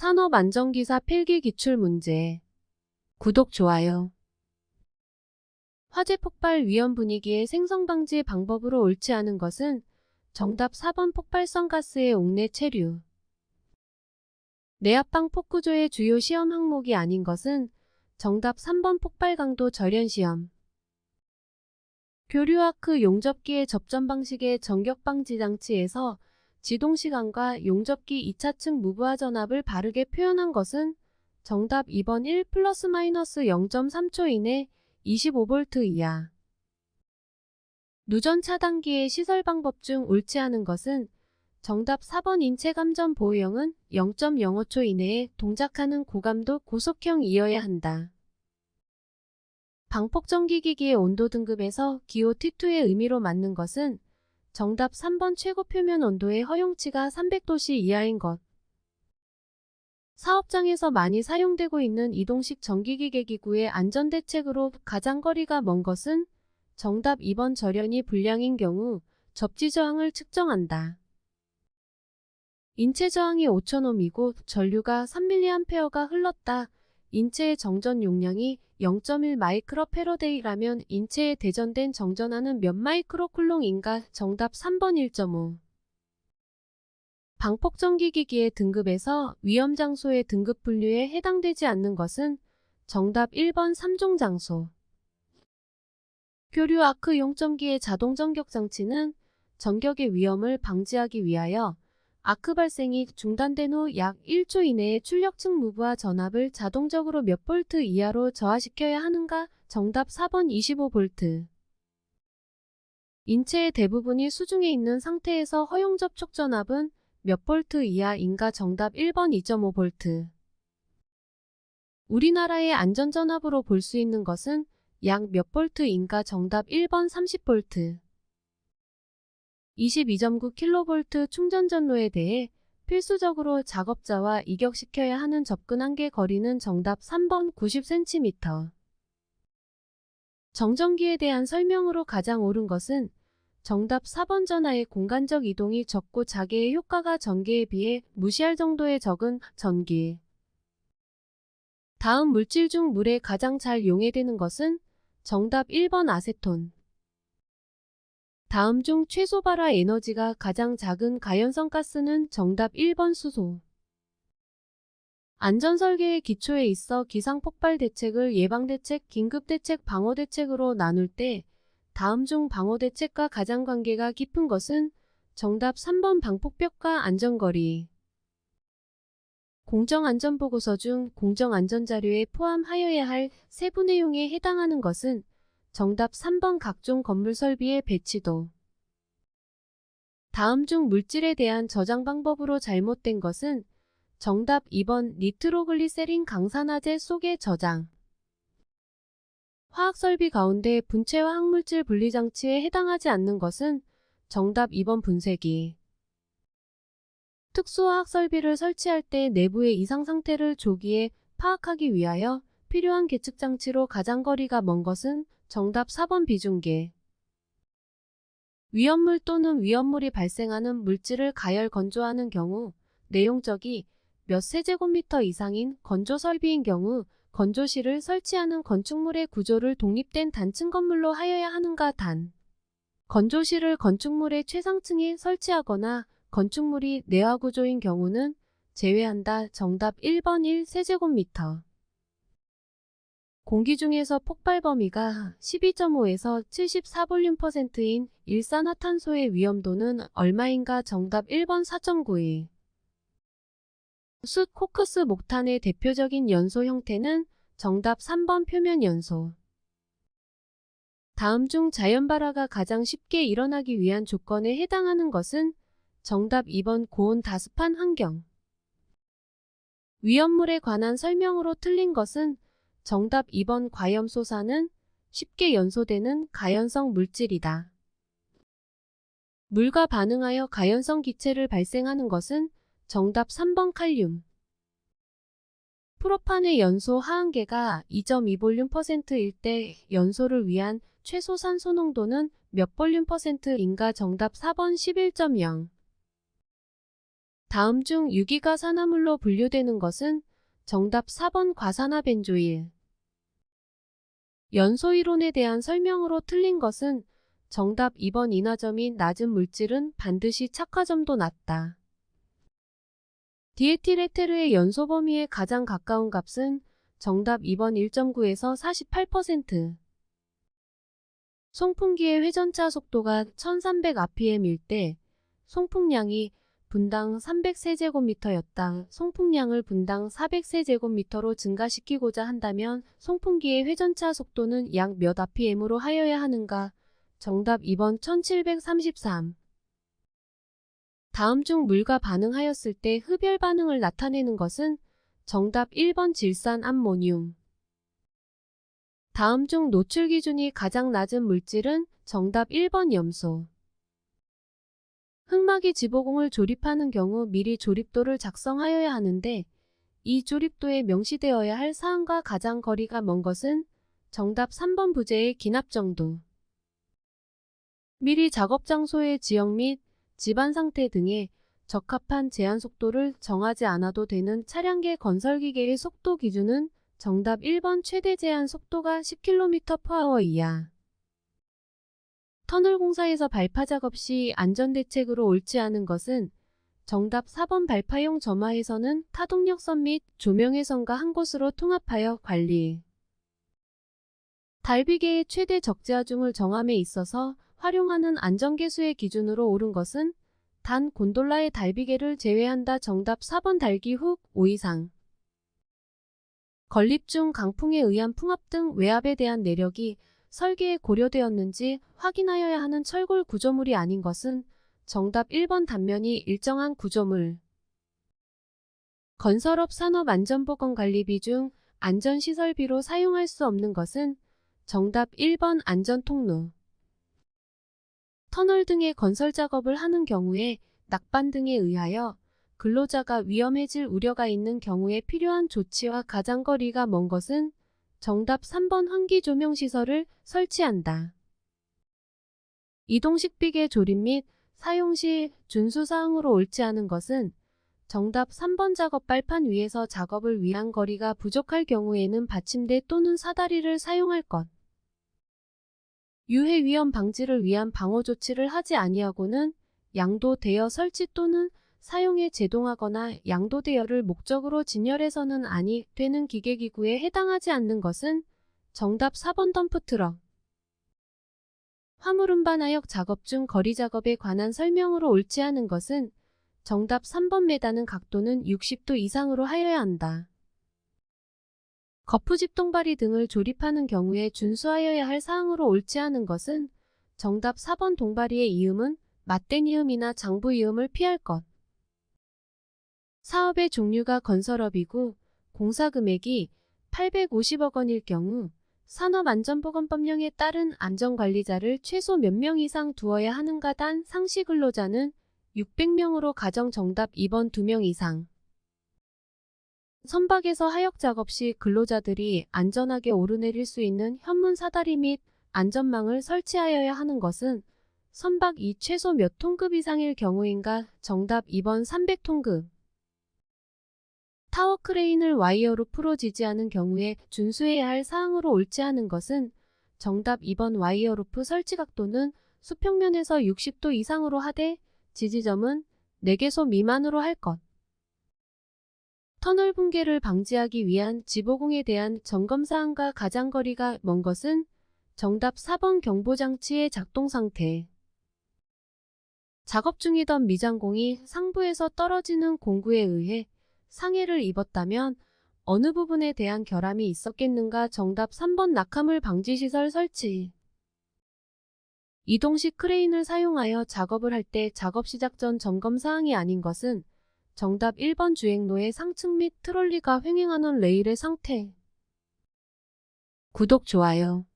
산업안전기사 필기 기출문제. 구독, 좋아요. 화재 폭발 위험 분위기의 생성 방지 방법으로 옳지 않은 것은 정답 4번 폭발성 가스의 옥내 체류. 내압방 폭구조의 주요 시험 항목이 아닌 것은 정답 3번 폭발 강도 절연 시험. 교류 아크 용접기의 접점 방식의 전격 방지 장치에서 지동시간과 용접기 2차층 무브화 전압을 바르게 표현한 것은 정답 2번 1 ± 0.3초 이내 25V 이하. 누전 차단기의 시설 방법 중 옳지 않은 것은 정답 4번 인체 감전 보호형은 0.05초 이내에 동작하는 고감도 고속형이어야 한다. 방폭전기기기의 온도 등급에서 기호 T2의 의미로 맞는 것은 정답 3번 최고 표면 온도의 허용치가 300도씨 이하인 것. 사업장에서 많이 사용되고 있는 이동식 전기기계 기구의 안전대책으로 가장 거리가 먼 것은 정답 2번 절연이 불량인 경우 접지 저항을 측정한다. 인체 저항이 5,000옴이고 전류가 3mA가 흘렀다. 인체의 정전 용량이 0.1 마이크로패러데이라면 인체에 대전된 정전하는 몇 마이크로쿨롱인가? 정답 3번 1.5. 방폭전기기기의 등급에서 위험장소의 등급 분류에 해당되지 않는 것은 정답 1번 3종 장소. 교류 아크 용점기의 자동 전격 장치는 전격의 위험을 방지하기 위하여 아크 발생이 중단된 후 약 1초 이내에 출력층 무브화 전압을 자동적으로 몇 볼트 이하로 저하시켜야 하는가? 정답 4번 25V. 인체의 대부분이 수중에 있는 상태에서 허용 접촉 전압은 몇 볼트 이하인가? 정답 1번 2.5V. 우리나라의 안전전압으로 볼 수 있는 것은 약 몇 볼트인가? 정답 1번 30V. 22.9kV 충전 전로에 대해 필수적으로 작업자와 이격시켜야 하는 접근 한계 거리는 정답 3번 90cm. 정전기에 대한 설명으로 가장 옳은 것은 정답 4번 전하의 공간적 이동이 적고 자개의 효과가 전기에 비해 무시할 정도의 적은 전기. 다음 물질 중 물에 가장 잘 용해되는 것은 정답 1번 아세톤. 다음 중 최소 발화 에너지가 가장 작은 가연성 가스는 정답 1번 수소. 안전설계의 기초에 있어 기상폭발 대책을 예방대책, 긴급대책, 방어대책으로 나눌 때 다음 중 방어대책과 가장 관계가 깊은 것은 정답 3번 방폭벽과 안전거리. 공정안전보고서 중 공정안전자료에 포함하여야 할 세부 내용에 해당하는 것은 정답 3번 각종 건물 설비의 배치도. 다음 중 물질에 대한 저장 방법으로 잘못된 것은 정답 2번 니트로글리세린 강산화제 속의 저장. 화학설비 가운데 분체와 항물질 분리장치에 해당하지 않는 것은 정답 2번 분쇄기. 특수화학설비를 설치할 때 내부의 이상 상태를 조기에 파악하기 위하여 필요한 계측장치로 가장 거리가 먼 것은 정답 4번 비중계. 위험물 또는 위험물이 발생하는 물질을 가열 건조하는 경우 내용적이 몇 세제곱미터 이상인 건조설비인 경우 건조실을 설치하는 건축물의 구조를 독립된 단층 건물로 하여야 하는가? 단. 건조실을 건축물의 최상층에 설치하거나 건축물이 내화 구조인 경우는 제외한다. 정답 1번 1 세제곱미터. 공기 중에서 폭발 범위가 12.5에서 74볼륨%인 일산화탄소의 위험도는 얼마인가? 정답 1번 4.92. 숯, 코크스, 목탄의 대표적인 연소 형태는 정답 3번 표면 연소. 다음 중 자연 발화가 가장 쉽게 일어나기 위한 조건에 해당하는 것은 정답 2번 고온 다습한 환경. 위험물에 관한 설명으로 틀린 것은 정답 2번 과염소사는 쉽게 연소되는 가연성 물질이다. 물과 반응하여 가연성 기체를 발생하는 것은 정답 3번 칼륨. 프로판의 연소 하한계가 2.2볼륨%일 때 연소를 위한 최소 산소 농도는 몇 볼륨 %인가? 정답 4번 11.0. 다음 중 유기가 산화물로 분류되는 것은 정답 4번 과산화벤조일. 연소 이론에 대한 설명으로 틀린 것은 정답 2번 인화점이 낮은 물질은 반드시 착화점도 낮다. 디에틸에테르의 연소 범위에 가장 가까운 값은 정답 2번 1.9에서 48%. 송풍기의 회전차 속도가 1300rpm일 때 송풍량이 분당 300세제곱미터였다. 송풍량을 분당 400세제곱미터로 증가시키고자 한다면 송풍기의 회전차 속도는 약 몇 rpm으로 하여야 하는가? 정답 2번 1733. 다음 중 물과 반응하였을 때 흡열 반응을 나타내는 것은 정답 1번 질산암모늄. 다음 중 노출 기준이 가장 낮은 물질은 정답 1번 염소. 흑막이 지보공을 조립하는 경우 미리 조립도를 작성하여야 하는데 이 조립도에 명시되어야 할 사항과 가장 거리가 먼 것은 정답 3번 부재의 기납 정도. 미리 작업 장소의 지역 및 집안 상태 등에 적합한 제한 속도를 정하지 않아도 되는 차량계 건설기계의 속도 기준은 정답 1번 최대 제한 속도가 10km/h 이하. 터널 공사에서 발파 작업 시 안전대책으로 옳지 않은 것은 정답 4번 발파용 점화해선은 타동력선 및 조명해선과 한 곳으로 통합하여 관리. 달비계의 최대 적재하중을 정함에 있어서 활용하는 안전계수의 기준으로 옳은 것은 단 곤돌라의 달비계를 제외한다. 정답 4번 달기 훅 5 이상. 건립 중 강풍에 의한 풍압 등 외압에 대한 내력이 설계에 고려되었는지 확인하여야 하는 철골 구조물이 아닌 것은 정답 1번 단면이 일정한 구조물. 건설업 산업안전보건관리비 중 안전시설비로 사용할 수 없는 것은 정답 1번 안전통로. 터널 등의 건설 작업을 하는 경우에 낙반 등에 의하여 근로자가 위험해질 우려가 있는 경우에 필요한 조치와 가장 거리가 먼 것은 정답 3번 환기조명시설을 설치한다. 이동식 비계 조립 및 사용 시 준수사항으로 옳지 않은 것은 정답 3번 작업 발판 위에서 작업을 위한 거리가 부족할 경우에는 받침대 또는 사다리를 사용할 것. 유해 위험 방지를 위한 방어 조치를 하지 아니하고는 양도 대여 설치 또는 사용에 제동하거나 양도 대여를 목적으로 진열해서는 아니 되는 기계기구에 해당하지 않는 것은 정답 4번 덤프트럭. 화물 운반하역 작업 중 거리 작업에 관한 설명으로 옳지 않은 것은 정답 3번 매다는 각도는 60도 이상으로 하여야 한다. 거푸집 동바리 등을 조립하는 경우에 준수하여야 할 사항으로 옳지 않은 것은 정답 4번 동바리의 이음은 맞댄 이음이나 장부 이음을 피할 것. 사업의 종류가 건설업이고 공사 금액이 850억 원일 경우 산업안전보건법령에 따른 안전관리자를 최소 몇 명 이상 두어야 하는가? 단 상시 근로자는 600명으로 가정. 정답 2번 2명 이상. 선박에서 하역 작업 시 근로자들이 안전하게 오르내릴 수 있는 현문 사다리 및 안전망을 설치하여야 하는 것은 선박 2 최소 몇 톤급 이상일 경우인가? 정답 2번 300톤급. 타워 크레인을 와이어로 풀어 지지하는 경우에 준수해야 할 사항으로 옳지 않은 것은 정답 2번 와이어 로프 설치 각도는 수평면에서 60도 이상으로 하되 지지점은 4개소 미만으로 할 것. 터널 붕괴를 방지하기 위한 지보공에 대한 점검사항과 가장 거리가 먼 것은 정답 4번 경보장치의 작동 상태. 작업 중이던 미장공이 상부에서 떨어지는 공구에 의해 상해를 입었다면 어느 부분에 대한 결함이 있었겠는가? 정답 3번 낙하물 방지시설 설치. 이동식 크레인을 사용하여 작업을 할 때 작업 시작 전 점검사항이 아닌 것은 정답 1번 주행로의 상층 및 트롤리가 횡행하는 레일의 상태. 구독, 좋아요.